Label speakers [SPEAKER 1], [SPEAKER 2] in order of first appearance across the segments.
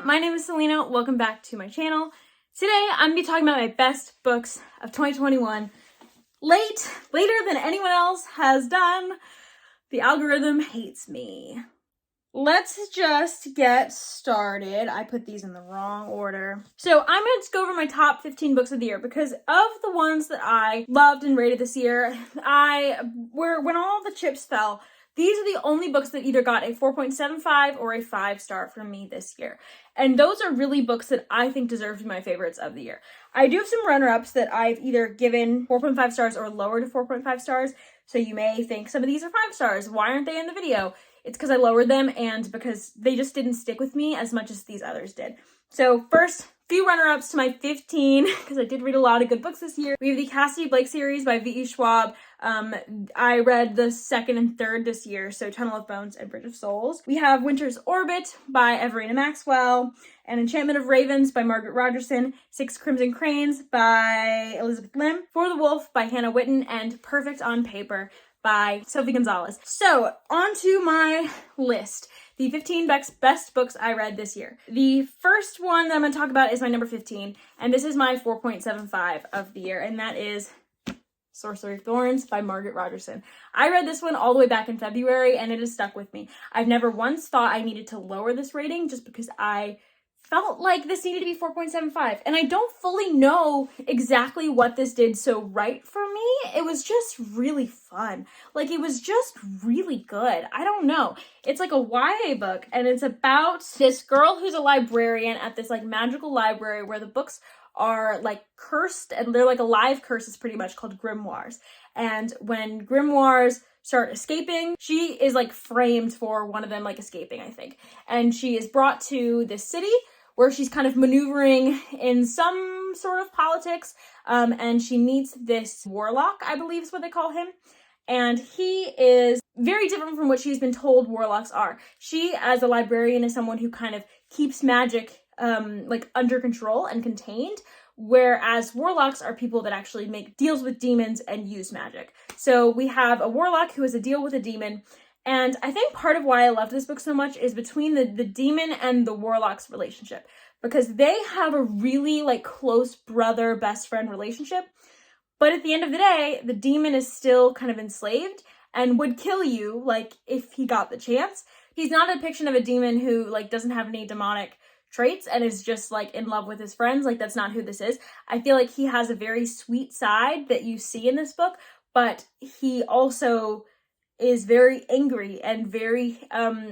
[SPEAKER 1] my name is Selena. Welcome back to my channel. Today, I'm going to be talking about my best books of 2021. Later than anyone else has done. The algorithm hates me. Let's just get started. I put these in the wrong order. So I'm going to go over my top 15 books of the year because of the ones that I loved and rated this year, when all the chips fell, these are the only books that either got a 4.75 or a 5-star from me this year. And those are really books that I think deserve to be my favorites of the year. I do have some runner-ups that I've either given 4.5 stars or lower to 4.5 stars. So you may think some of these are 5 stars. Why aren't they in the video? It's because I lowered them and because they just didn't stick with me as much as these others did. So first, few runner-ups to my 15, because I did read a lot of good books this year. We have the Cassidy Blake series by V.E. Schwab. I read the second and third this year, so Tunnel of Bones and Bridge of Souls. We have Winter's Orbit by Everina Maxwell, and Enchantment of Ravens by Margaret Rogerson, Six Crimson Cranes by Elizabeth Lim, For the Wolf by Hannah Witten, and Perfect on Paper by Sophie Gonzalez. So, on to my list. The 15 best books I read this year. The first one that I'm going to talk about is my number 15, and this is my 4.75 of the year, and that is Sorcery of Thorns by Margaret Rogerson. I read this one all the way back in February, and it has stuck with me. I've never once thought I needed to lower this rating just because I felt like this needed to be 4.75, and I don't fully know exactly what this did so right for me. It was just really fun. Like, it was just really good. I don't know. It's like a YA book, and it's about this girl who's a librarian at this like magical library where the books are like cursed, and they're like alive curses pretty much, called grimoires. And when grimoires start escaping, she is like framed for one of them like escaping, I think. And she is brought to this city where she's kind of maneuvering in some sort of politics, and she meets this warlock, I believe is what they call him. And he is very different from what she's been told warlocks are. She, as a librarian, is someone who kind of keeps magic like under control and contained, whereas warlocks are people that actually make deals with demons and use magic. So we have a warlock who has a deal with a demon, and I think part of why I love this book so much is between the demon and the warlock's relationship, because they have a really like close brother best friend relationship. But at the end of the day, the demon is still kind of enslaved and would kill you like if he got the chance. He's not a depiction of a demon who like doesn't have any demonic traits and is just like in love with his friends. Like, that's not who this is. I feel like he has a very sweet side that you see in this book, but he also is very angry and very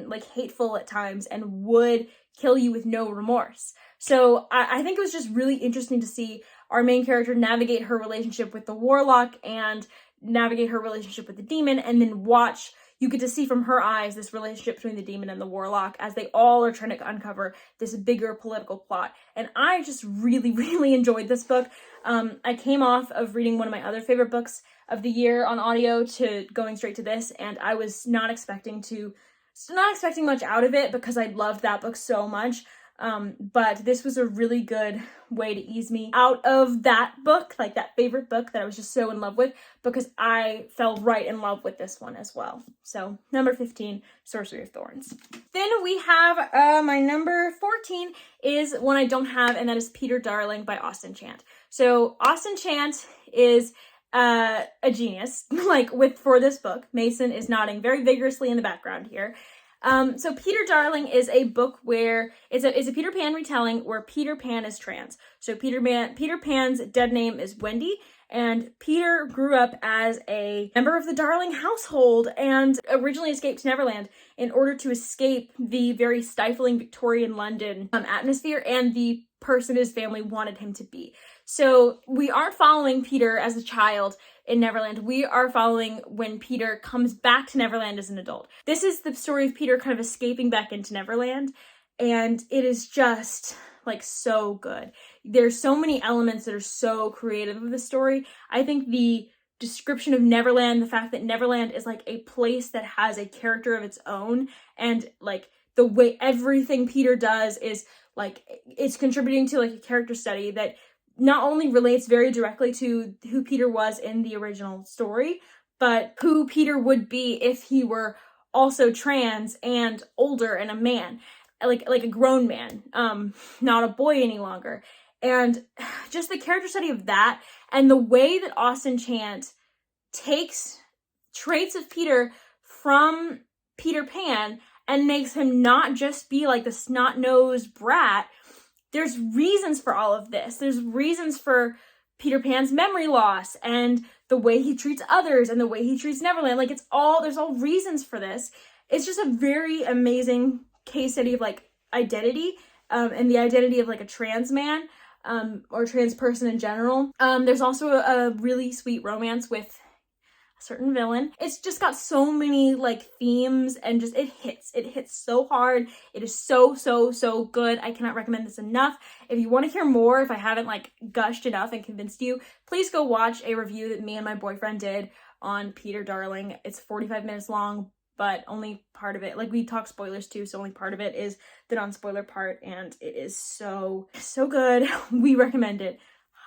[SPEAKER 1] like hateful at times and would kill you with no remorse. So I think it was just really interesting to see our main character navigate her relationship with the warlock and navigate her relationship with the demon, and then you get to see from her eyes this relationship between the demon and the warlock as they all are trying to uncover this bigger political plot. And I just really, really enjoyed this book. I came off of reading one of my other favorite books of the year on audio to going straight to this, and I was not expecting much out of it because I loved that book so much. But this was a really good way to ease me out of that book, like that favorite book that I was just so in love with, because I fell right in love with this one as well. So number 15, Sorcery of Thorns. Then we have my number 14 is one I don't have, and that is Peter Darling by Austen Chant. So Austen Chant is a genius, for this book. Mason is nodding very vigorously in the background here. So Peter Darling is a book where it's a Peter Pan retelling where Peter Pan is trans. So Peter Pan's dead name is Wendy, and Peter grew up as a member of the Darling household and originally escaped to Neverland in order to escape the very stifling Victorian London atmosphere and the person his family wanted him to be. So we aren't following Peter as a child in Neverland. We are following when Peter comes back to Neverland as an adult. This is the story of Peter kind of escaping back into Neverland, and it is just like so good. There's so many elements that are so creative of the story. I think the description of Neverland, the fact that Neverland is like a place that has a character of its own, and like the way everything Peter does is like it's contributing to like a character study that not only relates very directly to who Peter was in the original story, but who Peter would be if he were also trans and older and a man. like a grown man, not a boy any longer. And just the character study of that, and the way that Austen Chant takes traits of Peter from Peter Pan and makes him not just be like the snot-nosed brat. There's reasons for all of this. There's reasons for Peter Pan's memory loss and the way he treats others and the way he treats Neverland. Like, there's all reasons for this. It's just a very amazing case study of like identity, and the identity of like a trans man, or trans person in general. There's also a really sweet romance with a certain villain. It's just got so many like themes, and just it hits so hard. It is so good. I cannot recommend this enough. If you want to hear more, if I haven't like gushed enough and convinced you, please go watch a review that me and my boyfriend did on Peter Darling. It's 45 minutes long, but only part of it, like, we talk spoilers too, so only part of it is the non-spoiler part, and it is so good. We recommend it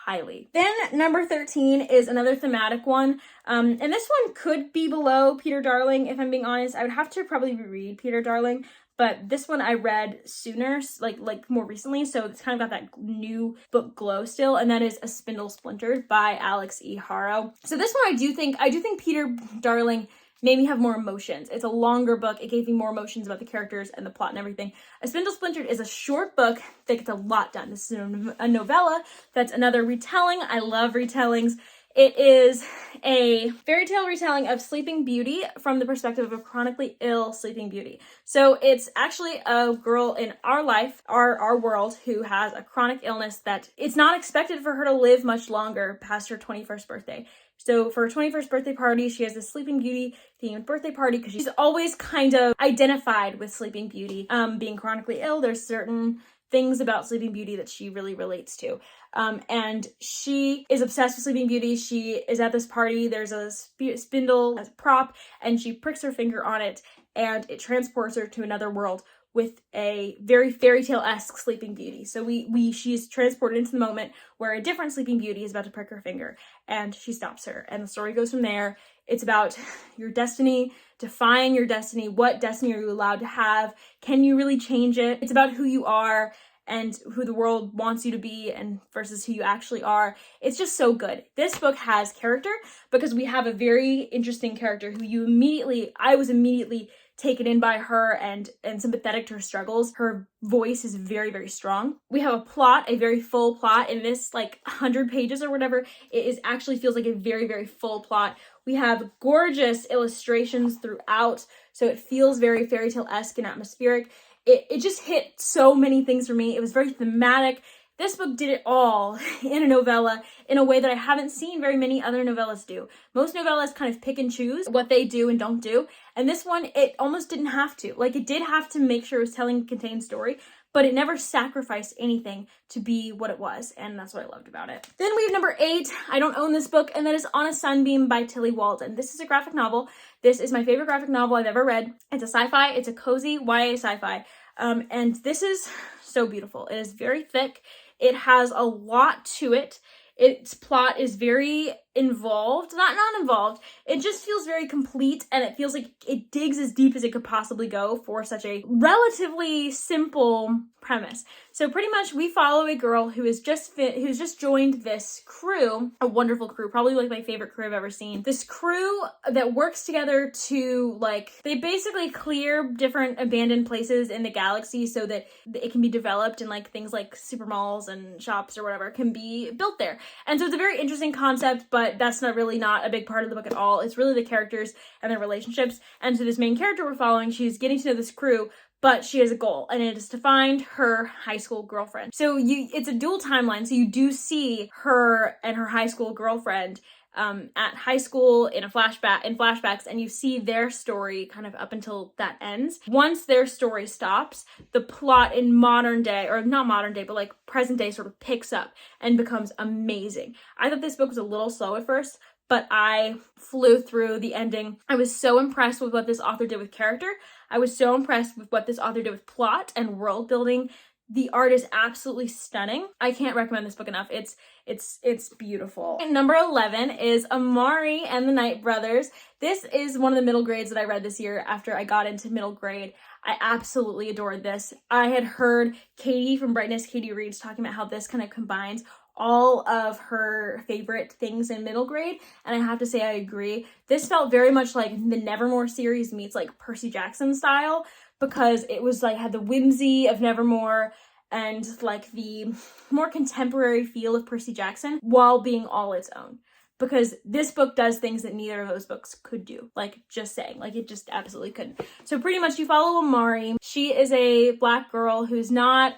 [SPEAKER 1] highly. Then number 13 is another thematic one, and this one could be below Peter Darling, if I'm being honest. I would have to probably reread Peter Darling, but this one I read sooner, like more recently, so it's kind of got that new book glow still, and that is A Spindle Splintered by Alex E. Haro. So this one I do think Peter Darling made me have more emotions. It's a longer book. It gave me more emotions about the characters and the plot and everything. A Spindle Splintered is a short book that gets a lot done. This is a novella that's another retelling. I love retellings. It is a fairy tale retelling of Sleeping Beauty from the perspective of a chronically ill Sleeping Beauty. So it's actually a girl in our life, our world, who has a chronic illness that it's not expected for her to live much longer past her 21st birthday. So for her 21st birthday party, she has this Sleeping Beauty themed birthday party because she's always kind of identified with Sleeping Beauty. Being chronically ill, there's certain things about Sleeping Beauty that she really relates to. And she is obsessed with Sleeping Beauty. She is at this party. There's a spindle as a prop, and she pricks her finger on it, and it transports her to another world with a very fairy tale-esque Sleeping Beauty. So she's transported into the moment where a different Sleeping Beauty is about to prick her finger, and she stops her. And the story goes from there. It's about your destiny, defying your destiny. What destiny are you allowed to have? Can you really change it? It's about who you are and who the world wants you to be, and versus who you actually are. It's just so good. This book has character because we have a very interesting character who I was immediately taken in by her and sympathetic to her struggles. Her voice is very strong. We have a plot, a very full plot. In this like 100 pages or whatever, it actually feels like a very full plot. We have gorgeous illustrations throughout, so it feels very fairy tale-esque and atmospheric. It just hit so many things for me. It was very thematic. This book did it all in a novella in a way that I haven't seen very many other novellas do. Most novellas kind of pick and choose what they do and don't do. And this one, it almost didn't have to. Like, it did have to make sure it was telling a contained story, but it never sacrificed anything to be what it was. And that's what I loved about it. Then we have number 8. I don't own this book, and that is On a Sunbeam by Tilly Walden. This is a graphic novel. This is my favorite graphic novel I've ever read. It's a sci-fi. It's a cozy YA sci-fi. And this is so beautiful. It is very thick. It has a lot to it. Its plot is very involved, not involved. It just feels very complete, and it feels like it digs as deep as it could possibly go for such a relatively simple premise. So pretty much we follow a girl who has just joined this crew, a wonderful crew, probably like my favorite crew I've ever seen. This crew that works together to, like, they basically clear different abandoned places in the galaxy so that it can be developed, and like things like super malls and shops or whatever can be built there. And so it's a very interesting concept, but that's not a big part of the book at all. It's really the characters and their relationships. And so this main character we're following, she's getting to know this crew, but she has a goal, and it is to find her high school girlfriend. So it's a dual timeline, so you do see her and her high school girlfriend at high school in flashbacks, and you see their story kind of up until that ends. Once their story stops, the plot in modern day, or not modern day, but like present day, sort of picks up and becomes amazing. I thought this book was a little slow at first, but I flew through the ending. I was so impressed with what this author did with character. I was so impressed with what this author did with plot and world building. The art is absolutely stunning. I can't recommend this book enough. It's beautiful. And number 11 is Amari and the Night Brothers. This is one of the middle grades that I read this year after I got into middle grade. I absolutely adored this. I had heard Katie from Brightness, Katie Reads, talking about how this kind of combines all of her favorite things in middle grade, and I have to say I agree. This felt very much like the Nevermore series meets like Percy Jackson style, because it was like had the whimsy of Nevermore and like the more contemporary feel of Percy Jackson while being all its own. Because this book does things that neither of those books could do. Like, just saying. Like, it just absolutely couldn't. So pretty much you follow Amari. She is a Black girl who's not,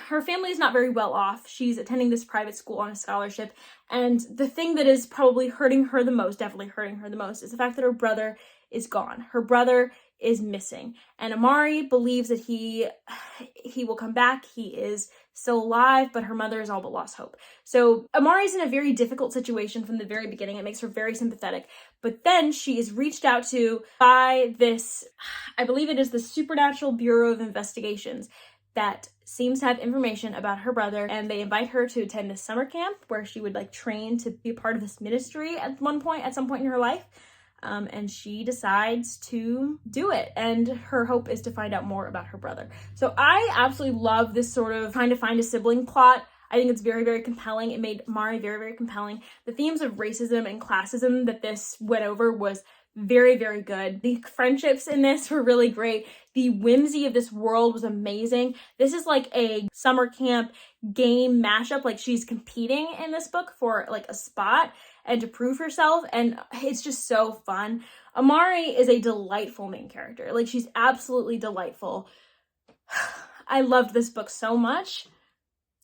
[SPEAKER 1] her family is not very well off. She's attending this private school on a scholarship. And the thing that is probably hurting her the most, definitely hurting her the most, is the fact that her brother is gone. Her brother is missing. And Amari believes that he will come back. He is still alive, but her mother is all but lost hope. So Amari's in a very difficult situation from the very beginning. It makes her very sympathetic. But then she is reached out to by this, I believe it is the Supernatural Bureau of Investigations, that seems to have information about her brother, and they invite her to attend this summer camp where she would like train to be a part of this ministry at some point in her life. And she decides to do it, and her hope is to find out more about her brother. So I absolutely love this sort of trying to find a sibling plot. I think it's very, very compelling. It made Amari very, very compelling. The themes of racism and classism that this went over was very, very good. The friendships in this were really great. The whimsy of this world was amazing. This is like a summer camp game mashup. Like, she's competing in this book for like a spot and to prove herself, and it's just so fun. Amari is a delightful main character. Like, she's absolutely delightful. I loved this book so much,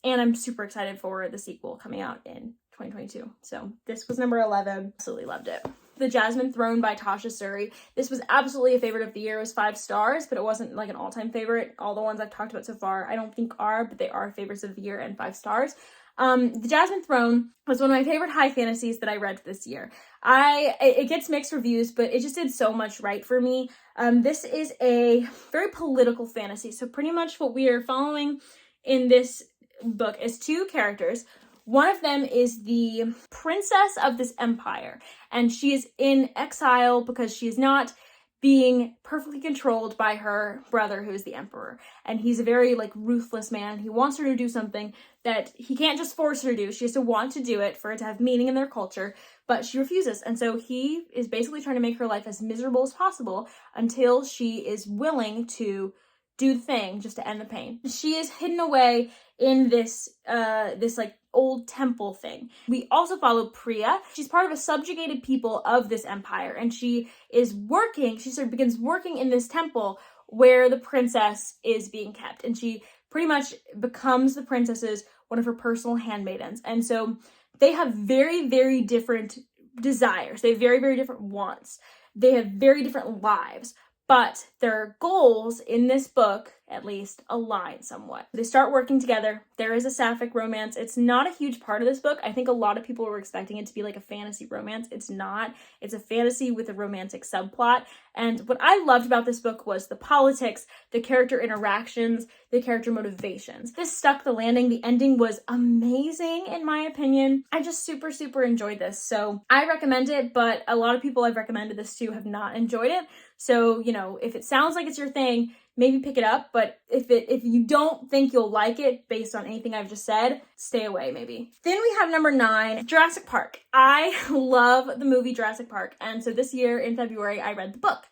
[SPEAKER 1] and I'm super excited for the sequel coming out in 2022. So this was number 11. Absolutely loved it. The Jasmine Throne by Tasha Suri. This was absolutely a favorite of the year. It was 5 stars, but it wasn't like an all-time favorite. All the ones I've talked about so far, I don't think are, but they are favorites of the year and 5 stars. The Jasmine Throne was one of my favorite high fantasies that I read this year. It gets mixed reviews, but it just did so much right for me. This is a very political fantasy. So pretty much what we are following in this book is 2 characters. One of them is the princess of this empire, and she is in exile because she is not being perfectly controlled by her brother, who is the emperor. And he's a very like ruthless man. He wants her to do something that he can't just force her to do. She has to want to do it for it to have meaning in their culture, but she refuses. And so he is basically trying to make her life as miserable as possible until she is willing to do the thing just to end the pain. She is hidden away in this like old temple thing. We also follow Priya. She's part of a subjugated people of this empire, and she sort of begins working in this temple where the princess is being kept, and she pretty much becomes the princess's one of her personal handmaidens. And so they have very, very different desires. They have very, very different wants. They have very different lives. But their goals in this book, at least, align somewhat. They start working together. There is a sapphic romance. It's not a huge part of this book. I think a lot of people were expecting it to be like a fantasy romance. It's not. It's a fantasy with a romantic subplot. And what I loved about this book was the politics, the character interactions, the character motivations. This stuck the landing. The ending was amazing, in my opinion. I just super, super enjoyed this. So I recommend it, but a lot of people I've recommended this to have not enjoyed it. So, you know, if it sounds like it's your thing, maybe pick it up. But if you don't think you'll like it based on anything I've just said, stay away maybe. Then we have number 9, Jurassic Park. I love the movie Jurassic Park. And so this year in February, I read the book.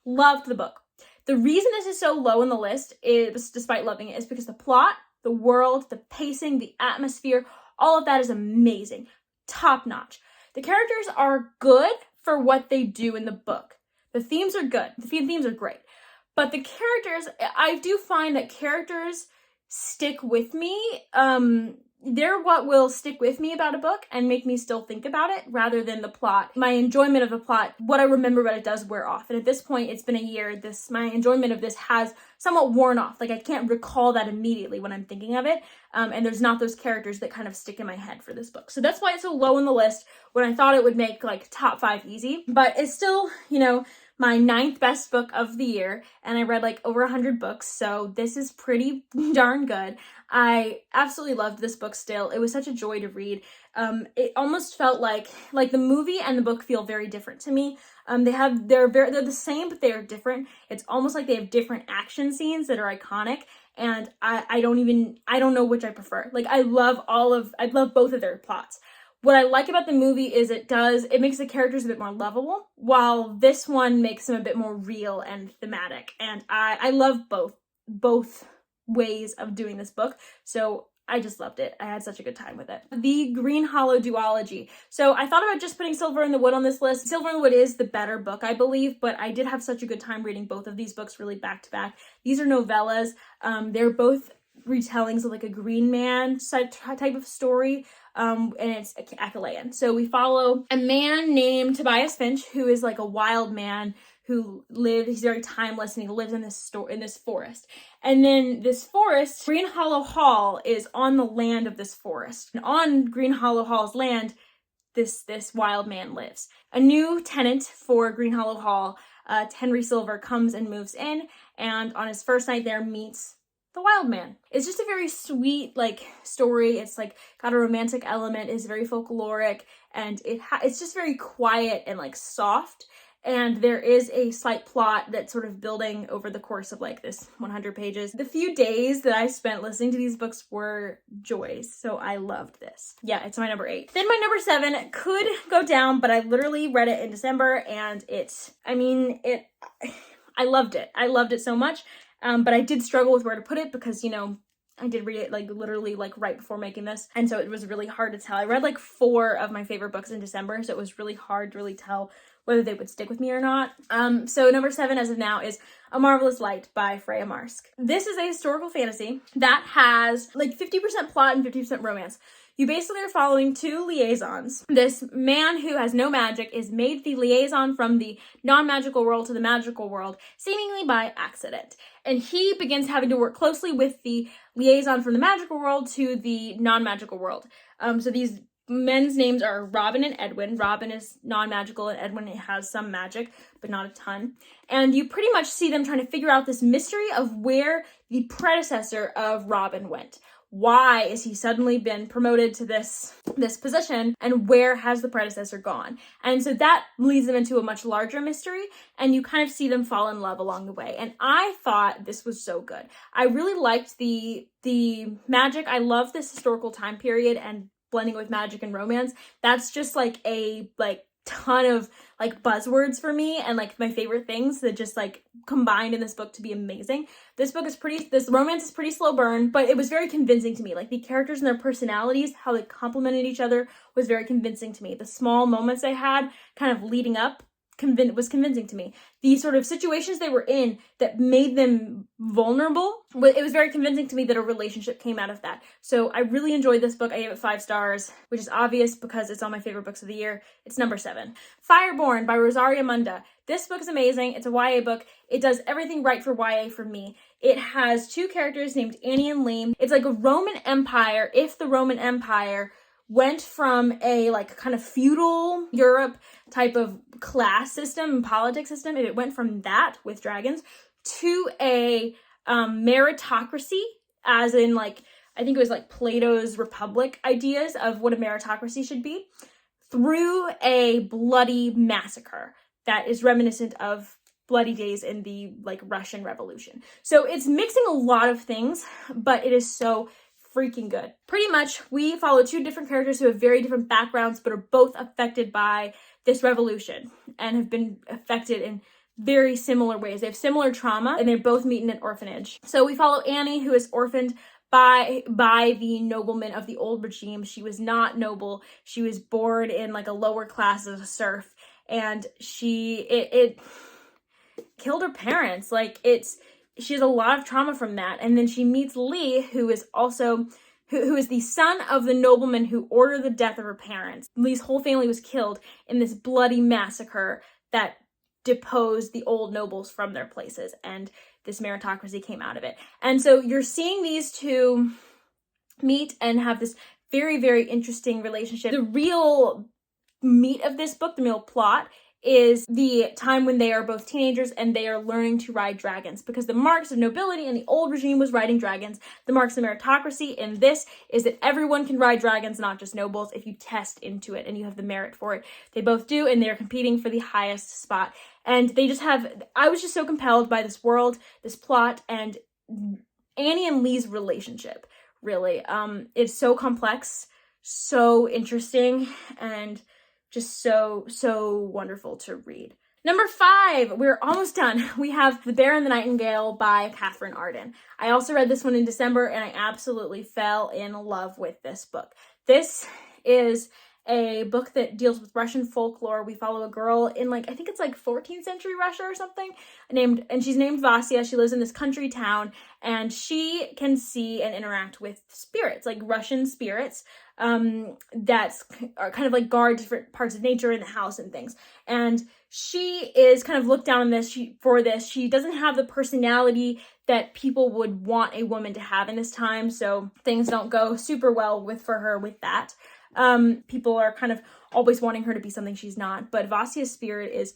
[SPEAKER 1] Loved the book. The reason this is so low on the list is, despite loving it, is because the plot, the world, the pacing, the atmosphere, all of that is amazing. Top notch. The characters are good for what they do in the book. The themes are good. The themes are great. But the characters, I do find that characters stick with me. They're what will stick with me about a book and make me still think about it rather than the plot. My enjoyment of the plot, what I remember about it does wear off. And at this point, it's been a year. My enjoyment of this has somewhat worn off. Like, I can't recall that immediately when I'm thinking of it. And there's not those characters that kind of stick in my head for this book. So that's why it's so low on the list when I thought it would make like top 5 easy. But it's still, you know, my 9th best book of the year, and I read like over 100 books, so this is pretty darn good. I absolutely loved this book still. It was such a joy to read. It almost felt like the movie and the book feel very different to me. They're the same, but they are different. It's almost like they have different action scenes that are iconic, and I don't know which I prefer. Like, I love both of their plots. What I like about the movie is it makes the characters a bit more lovable, while this one makes them a bit more real and thematic. And I love both ways of doing this book. So I just loved it. I had such a good time with it. The Green Hollow duology. So I thought about just putting Silver in the Wood on this list. Silver in the Wood is the better book, I believe, but I did have such a good time reading both of these books really back to back. These are novellas. They're both retellings of like a Green Man type of story. And it's Achillean. So we follow a man named Tobias Finch, who is like a wild man he's very timeless, and he lives in this forest. And then this forest, Green Hollow Hall, is on the land of this forest. And on Green Hollow Hall's land, this wild man lives. A new tenant for Green Hollow Hall, Henry Silver, comes and moves in, and on his first night there meets the wild man. It's just a very sweet story. It's got a romantic element, is very folkloric, and it's just very quiet and soft. And there is a slight plot that's sort of building over the course of this 100 pages. The few days that I spent listening to these books were joys, so I loved this. Yeah, it's my number 8. Then my number 7 could go down, but I literally read it in December, and I loved it. I loved it so much, but I did struggle with where to put it because, I did read it literally right before making this, and so it was really hard to tell. I read 4 of my favorite books in December, so it was really hard to really tell whether they would stick with me or not. So number 7 as of now is A Marvelous Light by Freya Marske. This is a historical fantasy that has 50% plot and 50% romance. You basically are following 2 liaisons. This man who has no magic is made the liaison from the non-magical world to the magical world, seemingly by accident. And he begins having to work closely with the liaison from the magical world to the non-magical world. So these men's names are Robin and Edwin. Robin is non-magical and Edwin has some magic, but not a ton. And you pretty much see them trying to figure out this mystery of where the predecessor of Robin went. Why is he suddenly been promoted to this position, and where has the predecessor gone? And so that leads them into a much larger mystery, and you kind of see them fall in love along the way. And I thought this was so good. I really liked the magic. I love this historical time period and blending with magic and romance. That's just a ton of buzzwords for me, and my favorite things that just combined in this book to be amazing. This romance is pretty slow burn, but it was very convincing to me. The characters and their personalities, how they complemented each other, was very convincing to me. The small moments they had kind of leading up was convincing to me. The sort of situations they were in that made them vulnerable, it was very convincing to me that a relationship came out of that. So I really enjoyed this book. I gave it 5 stars, which is obvious because it's on my favorite books of the year. It's number 7. Fireborn by Rosaria Munda. This book is amazing. It's a YA book. It does everything right for YA for me. It has 2 characters named Annie and Liam. It's like a Roman Empire if the Roman Empire went from a kind of feudal Europe type of class system and politics system, if it went from that with dragons to a meritocracy, as in I think it was Plato's Republic ideas of what a meritocracy should be, through a bloody massacre that is reminiscent of bloody days in the Russian Revolution. So it's mixing a lot of things, but it is so freaking good. Pretty much, we follow 2 different characters who have very different backgrounds, but are both affected by this revolution and have been affected in very similar ways. They have similar trauma, and they both meet in an orphanage. So we follow Annie, who is orphaned by the noblemen of the old regime. She was not noble. She was born in a lower class as a serf, and it killed her parents. She has a lot of trauma from that. And then she meets Lee, who is also who is the son of the nobleman who ordered the death of her parents. Lee's whole family was killed in this bloody massacre that deposed the old nobles from their places, and this meritocracy came out of it. And so you're seeing these 2 meet and have this very, very interesting relationship. The real meat of this book, the real plot, is the time when they are both teenagers and they are learning to ride dragons, because the marks of nobility in the old regime was riding dragons. The marks of meritocracy in this is that everyone can ride dragons, not just nobles, if you test into it and you have the merit for it. They both do, and they're competing for the highest spot. And they just have, I was just so compelled by this world, this plot, and Annie and Lee's relationship, really. It's so complex, so interesting, and just so wonderful to read. Number 5, we're almost done. We have The Bear and the Nightingale by Catherine Arden. I also read this one in December, and I absolutely fell in love with this book. This is a book that deals with Russian folklore. We follow a girl in I think it's 14th century Russia or something, and she's named Vasya. She lives in this country town, and she can see and interact with spirits, like Russian spirits, that are kind of guard different parts of nature in the house and things. And she is kind of looked down on this for this. She doesn't have the personality that people would want a woman to have in this time, so things don't go super well for her with that. People are kind of always wanting her to be something she's not, but Vasya's spirit is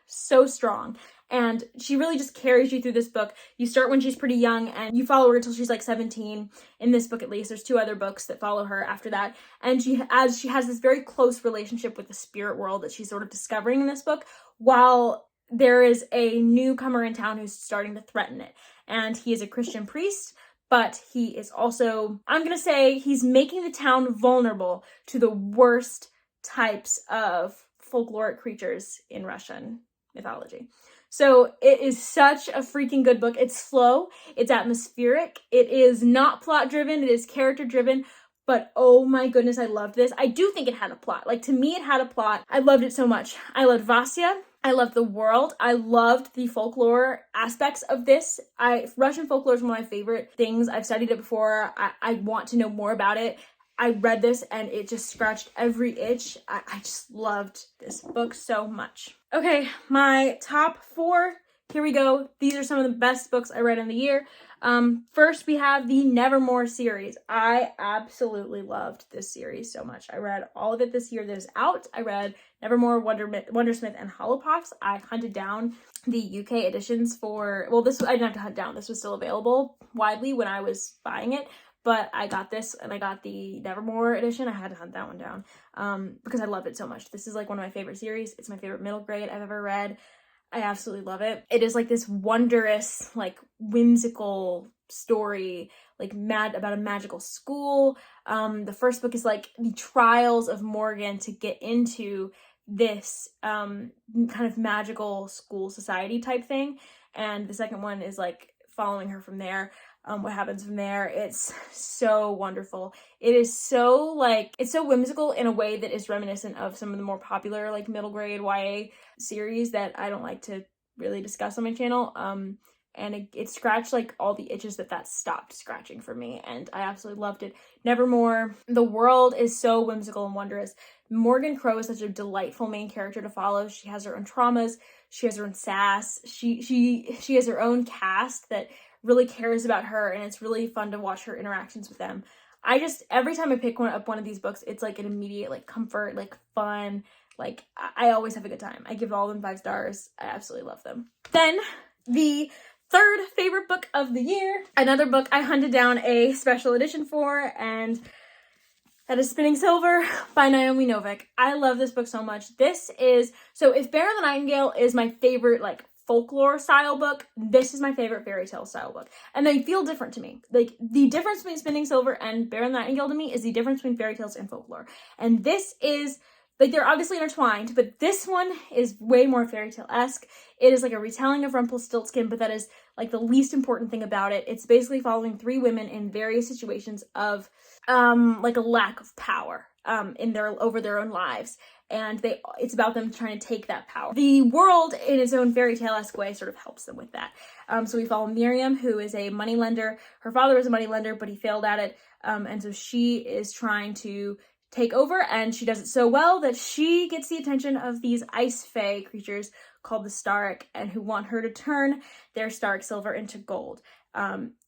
[SPEAKER 1] so strong, and she really just carries you through this book. You start when she's pretty young, and you follow her until she's 17. In this book, at least, there's 2 other books that follow her after that, and she has this very close relationship with the spirit world that she's sort of discovering in this book, while there is a newcomer in town who's starting to threaten it, and he is a Christian priest. But he is also, I'm going to say, he's making the town vulnerable to the worst types of folkloric creatures in Russian mythology. So it is such a freaking good book. It's slow, it's atmospheric, it is not plot driven, it is character driven, but oh my goodness, I loved this. I do think it had a plot. To me, it had a plot. I loved it so much. I loved Vasya. I loved the world. I loved the folklore aspects of this. Russian folklore is one of my favorite things. I've studied it before. I want to know more about it. I read this and it just scratched every itch. I just loved this book so much. Okay, my top 4. Here we go. These are some of the best books I read in the year. First, we have the Nevermore series. I absolutely loved this series so much. I read all of it this year that is out. I read Nevermore, Wondersmith, and Hollowpox. I hunted down the UK editions for, I didn't have to hunt down. This was still available widely when I was buying it. But I got this, and I got the Nevermore edition. I had to hunt that one down because I loved it so much. This is one of my favorite series. It's my favorite middle grade I've ever read. I absolutely love it. It is this wondrous, whimsical story, about a magical school. The first book is the trials of Morgan to get into this kind of magical school society type thing. And the second one is following her from there. What happens from there. It's so wonderful. It is so it's so whimsical in a way that is reminiscent of some of the more popular middle grade YA series that I don't like to really discuss on my channel. And it scratched all the itches that stopped scratching for me, and I absolutely loved it. Nevermore, the world is so whimsical and wondrous. Morgan Crow is such a delightful main character to follow. She has her own traumas, she has her own sass, she has her own cast that really cares about her, and it's really fun to watch her interactions with them. Every time I pick up one of these books, it's an immediate comfort, fun, I always have a good time. I give all of them 5 stars. I absolutely love them. Then the third favorite book of the year, another book I hunted down a special edition for, and that is Spinning Silver by Naomi Novik. I love this book so much. If Bear and the Nightingale is my favorite folklore style book, this is my favorite fairy tale style book, and they feel different to me. The difference between Spinning Silver and Bear and the Nightingale to me is the difference between fairy tales and folklore, and this is they're obviously intertwined, but this one is way more fairy tale-esque. It is a retelling of Rumpelstiltskin, but that is the least important thing about it. It's basically following 3 women in various situations of a lack of power over their own lives, and it's about them trying to take that power. The world, in its own fairy tale-esque way, sort of helps them with that. So we follow Miriam, who is a moneylender. Her father was a moneylender, but he failed at it, and so she is trying to take over, and she does it so well that she gets the attention of these ice fae creatures called the Stark, and who want her to turn their Stark silver into gold.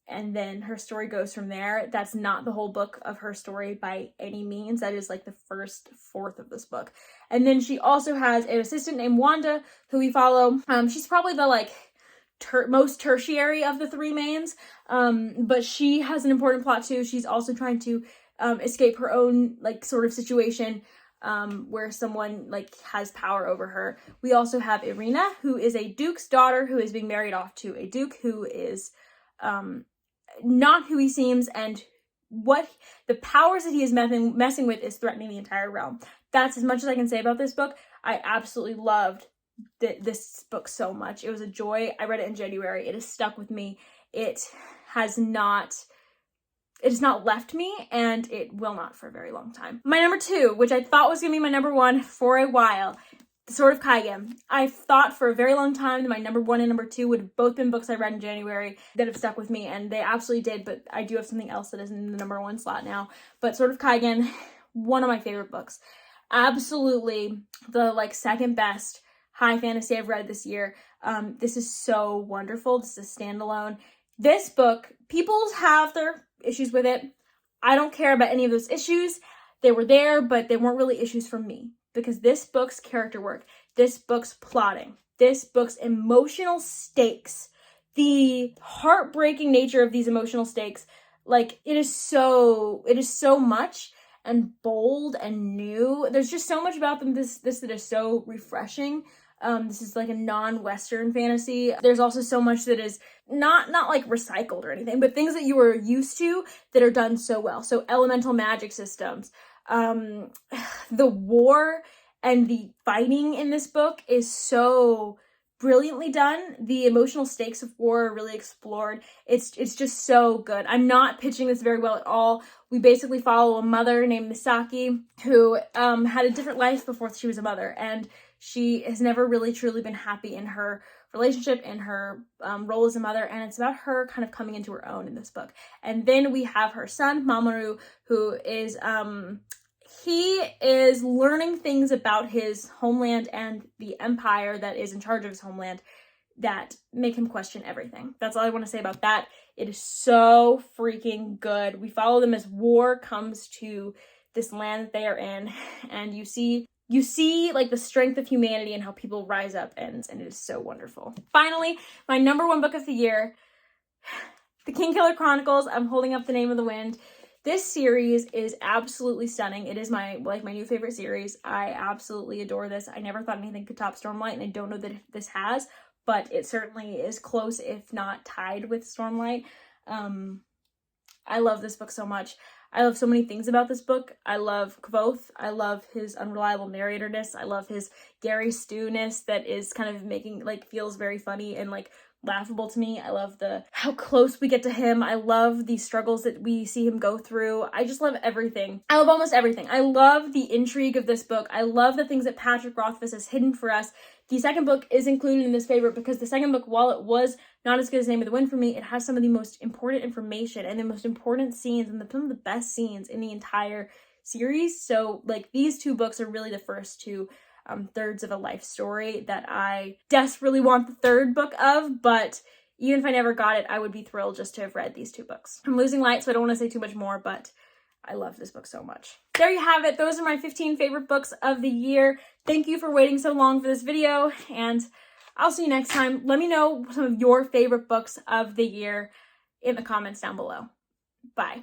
[SPEAKER 1] and then her story goes from there. That's not the whole book of her story by any means. That is like the first fourth of this book. And then she also has an assistant named Wanda who we follow. She's probably the like most tertiary of the three mains, but she has an important plot too. She's also trying to escape her own like sort of situation where someone like has power over her. We also have Irina, who is a duke's daughter who is being married off to a duke who is not who he seems, and what the powers that he is messing with is threatening the entire realm. That's as much as I can say about this book. I absolutely loved this book so much. It was a joy. I read it in January. It has stuck with me. It has not left me, and it will not for a very long time. My number 2, which I thought was gonna be my number 1 for a while, The Sword of Kaigen. I thought for a very long time that my number 1 and number 2 would have both been books I read in January that have stuck with me, and they absolutely did, but I do have something else that is in the number 1 slot now. But Sword of Kaigen, one of my favorite books. Absolutely the like second best high fantasy I've read this year. This is so wonderful. This is a standalone. This book, people have their issues with it. I don't care about any of those issues. They were there, but they weren't really issues for me. Because this book's character work, this book's plotting, this book's emotional stakes, the heartbreaking nature of these emotional stakes, like it is so much and bold and new. There's just so much about them this that is so refreshing. This is like a non-Western fantasy. There's also so much that is not like recycled or anything, but things that you were used to that are done so well. So elemental magic systems, the war and the fighting in this book is so brilliantly done. The emotional stakes of war are really explored. It's just so good. I'm not pitching this very well at all. We basically follow a mother named Misaki who had a different life before she was a mother, and she has never really truly been happy in her relationship, in her role as a mother, and it's about her kind of coming into her own in this book. And then we have her son, Mamoru, who is, he is learning things about his homeland and the empire that is in charge of his homeland that make him question everything. That's all I want to say about that. It is so freaking good. We follow them as war comes to this land that they are in, and you see like the strength of humanity and how people rise up, and it is so wonderful. Finally, my number 1 book of the year, The Kingkiller Chronicles. I'm holding up the name of the wind. This series is absolutely stunning. It is my new favorite series. I absolutely adore this. I never thought anything could top Stormlight, and I don't know that this has, but it certainly is close, if not tied with Stormlight. I love this book so much. I love so many things about this book. I love Kvoth. I love his unreliable narratorness. I love his Gary Stu-ness that is kind of making, like, feels very funny and, like, laughable to me. I love how close we get to him. I love the struggles that we see him go through. I just love everything. I love almost everything. I love the intrigue of this book. I love the things that Patrick Rothfuss has hidden for us. The second book is included in this favorite because the second book, while it was not as good as Name of the Wind for me, it has some of the most important information and the most important scenes and some of the best scenes in the entire series. So, like, these 2 books are really the first 2 thirds of a life story that I desperately want the 3rd book of, but even if I never got it, I would be thrilled just to have read these 2 books. I'm losing light, so I don't want to say too much more, but I love this book so much. There you have it. Those are my 15 favorite books of the year. Thank you for waiting so long for this video, and I'll see you next time. Let me know some of your favorite books of the year in the comments down below. Bye.